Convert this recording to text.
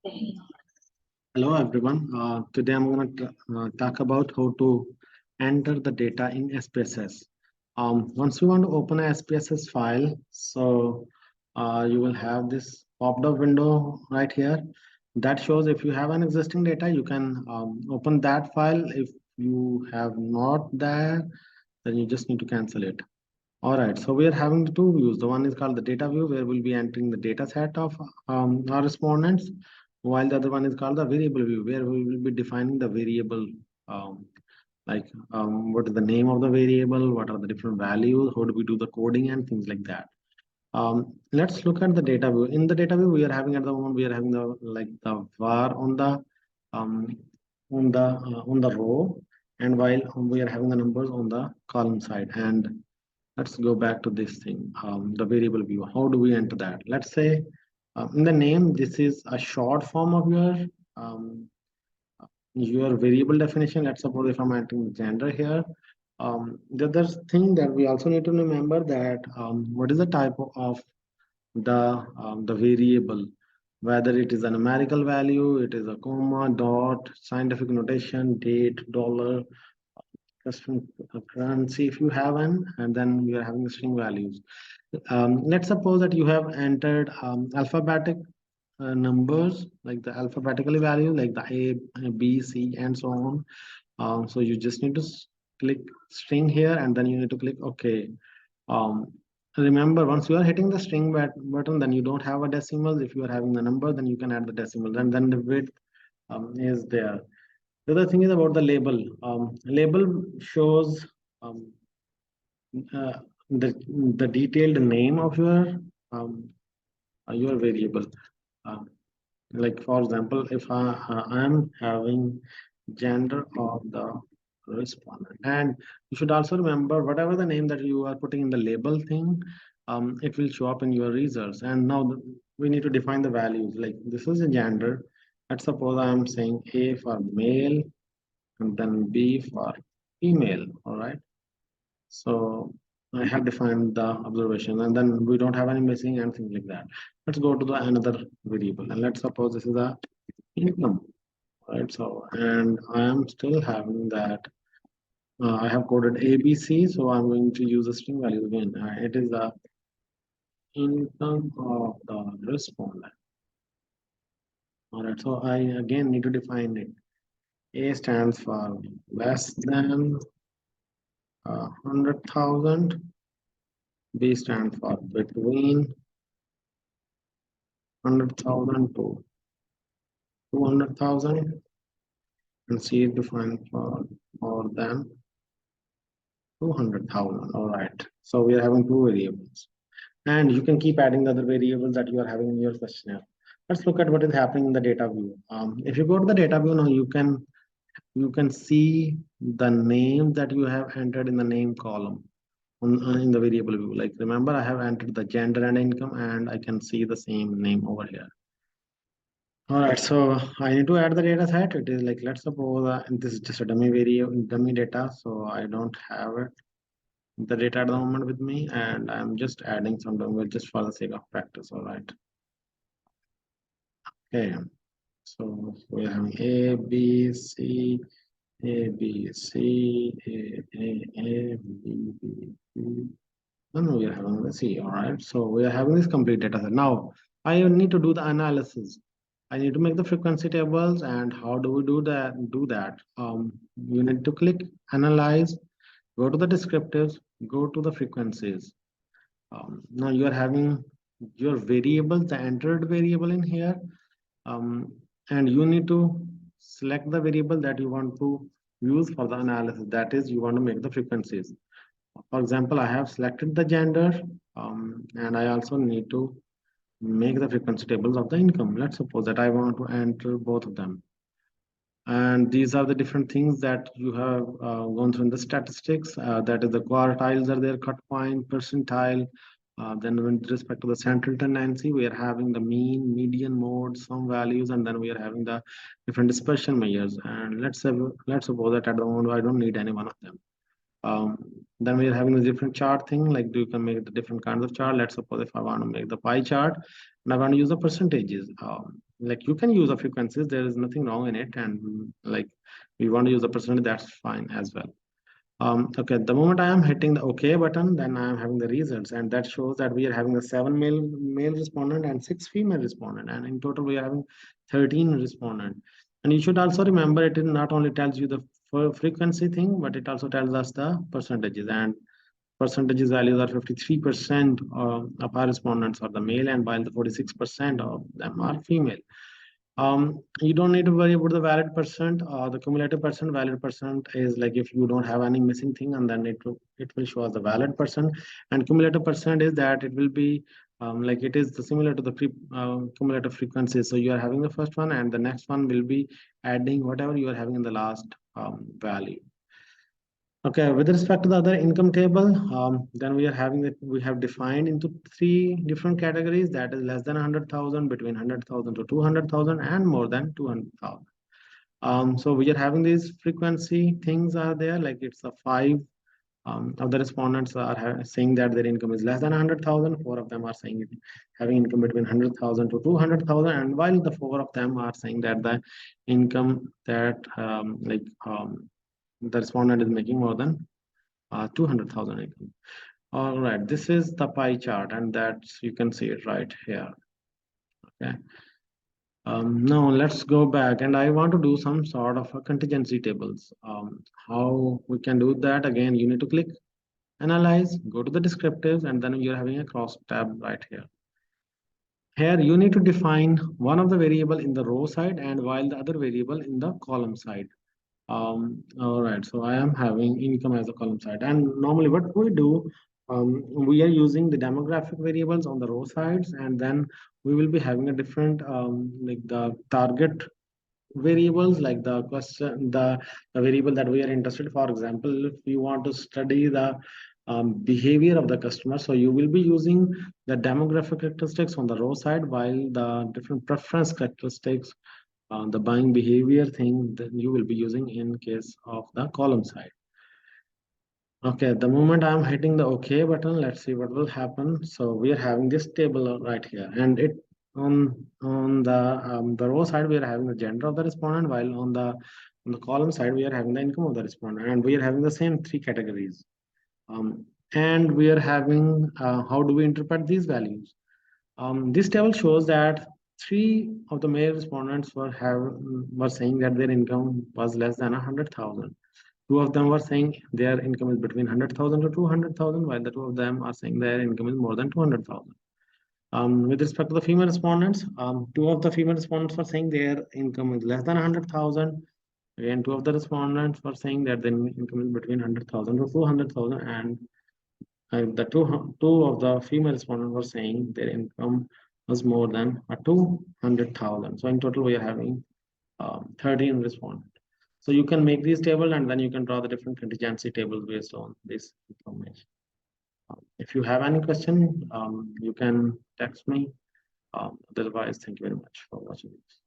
Hello everyone. Today I'm going to talk about how to enter the data in SPSS. Once you want to open a SPSS file, so you will have this popped up window right here that shows if you have an existing data, you can open that file. If you have not there, then you just need to cancel it. All right, so we are having the two views. The one is called the data view, where we'll be entering the data set of our respondents, while the other one is called the variable view, where we will be defining the variable, um, like what is the name of the variable, what are the different values, how do we do the coding, and things like that. Let's look at the data view. In the data view, we are having at the moment we are having the the var um, on the row, and while we are having the numbers on the column side. And let's go back to this thing, the variable view. How do we enter that? Let's say in the name, this is a short form of um, your variable definition. Let's suppose if I'm entering gender here. The other thing that we also need to remember that what is the type of the variable, whether it is a numerical value, it is a comma, dot, scientific notation, date, dollar, custom currency if you have an, and then we are having string values. Let's suppose that you have entered alphabetic numbers, like the alphabetically value, like the A, B, C, and so on. So you just need to click string here, and then you need to click OK. Um, Remember, once you are hitting the string button, then you don't have a decimal. If you are having the number, then you can add the decimal, and then the width is there. The other thing is about the label. Label shows um, uh, the the detailed name of your variable. Um, like for example, if I am having gender of the respondent, and you should also remember whatever the name that you are putting in the label thing, it will show up in your results. And now we need to define the values. Like this is a gender. Let's suppose I am saying A for male and then B for female. All right. So I have defined the observation, and then we don't have any missing and things like that. Let's go to the another variable, and let's suppose this is the income, right? So, and I am still having that. I have coded ABC, so I'm going to use a string value again. It is the income of the respondent. All right, so I again need to define it. A stands for less than 100,000. B stands for between 100,000 to 200,000, and C is defined for more than 200,000. All right. So we are having two variables, and you can keep adding the other variables that you are having in your questionnaire. Let's look at what is happening in the data view. If you go to the data view now, you can see the name that you have entered in the name column in the variable view. Like remember, I have entered the gender and income, and I can see the same name over here. All right, so I need to add the data set. It is like, let's suppose this is just a dummy variable, dummy data, so I don't have it, the data at the moment with me, and I'm just adding some dummy just for the sake of practice. All right. Okay, so we are having A, B, C, A, B, C, A, B, B, C. Then we are having the C. All right, so we are having this complete data set. Now I need to do the analysis. I need to make the frequency tables, and how do we do that? You need to click analyze, go to the descriptives, go to the frequencies. Now you are having your variables, the entered variable in here, um, and you need to select the variable that you want to use for the analysis. That is, you want to make the frequencies. For example, I have selected the gender, and I also need to make the frequency tables of the income. Let's suppose that I want to enter both of them. And these are the different things that you have gone through in the statistics. That is the quartiles are there, cut point, percentile. Then with respect to the central tendency, we are having the mean, median, mode, some values, and then we are having the different dispersion measures. And let's suppose that at the moment I don't need any one of them. Then we are having a different chart thing, like you can make the different kinds of chart. Let's suppose if I want to make the pie chart and I want to use the percentages. like you can use the frequencies, there is nothing wrong in it, and like we want to use the percentage, that's fine as well. Okay, the moment I am hitting the OK button, then I am having the results, and that shows that we are having a 7 male respondent and 6 female respondent, and in total we are having 13 respondent. And you should also remember, it is not only tells you the frequency thing, but it also tells us the percentages, and percentages values are 53% of our respondents are the male, and while the 46% of them are female. You don't need to worry about the valid percent. The cumulative percent, valid percent is like if you don't have any missing thing, and then it will show as the valid percent. And cumulative percent is that it will be like it is similar to the cumulative frequency. So you are having the first one, and the next one will be adding whatever you are having in the last value. Okay, with respect to the other income table, then we are having that we have defined into 3 different categories, that is less than 100,000, between 100,000 to 200,000, and more than 200,000. So we are having these frequency things are there, like it's a 5 of the respondents are saying that their income is less than 100,000. 4 of them are saying having income between 100,000 to 200,000, and while the 4 of them are saying that the income that the respondent is making more than 200,000 income. All right, this is the pie chart, and that's you can see it right here. Okay. Now let's go back, and I want to do some sort of a contingency tables. How we can do that? Again, you need to click analyze, go to the descriptives, and then you're having a cross tab right here. Here you need to define one of the variable in the row side, and while the other variable in the column side. All right, so I am having income as a column side, and normally what we do, we are using the demographic variables on the row sides, and then we will be having a different like the target variables, like the question, the variable that we are interested. For example, if you want to study the behavior of the customer, so you will be using the demographic characteristics on the row side, while the different preference characteristics, the buying behavior thing, that you will be using in case of the column side. Okay, the moment I'm hitting the OK button, let's see what will happen. So we are having this table right here, and it on the row side we are having the gender of the respondent, while on the column side we are having the income of the respondent, and we are having the same 3 categories. And we are having how do we interpret these values? This table shows that 3 of the male respondents were saying that their income was less than 100,000. 2 of them were saying their income is between 100,000 to 200,000, while the 2 of them are saying their income is more than 200,000. With respect to the female respondents, 2 of the female respondents were saying their income is less than 100,000. Again, 2 of the respondents were saying that their income is between 100,000 to 200,000, and the two of the female respondents were saying their income was more than 200,000. So in total, we are having 13 respondents. So you can make these table, and then you can draw the different contingency tables based on this information. If you have any question, you can text me. Otherwise, thank you very much for watching this.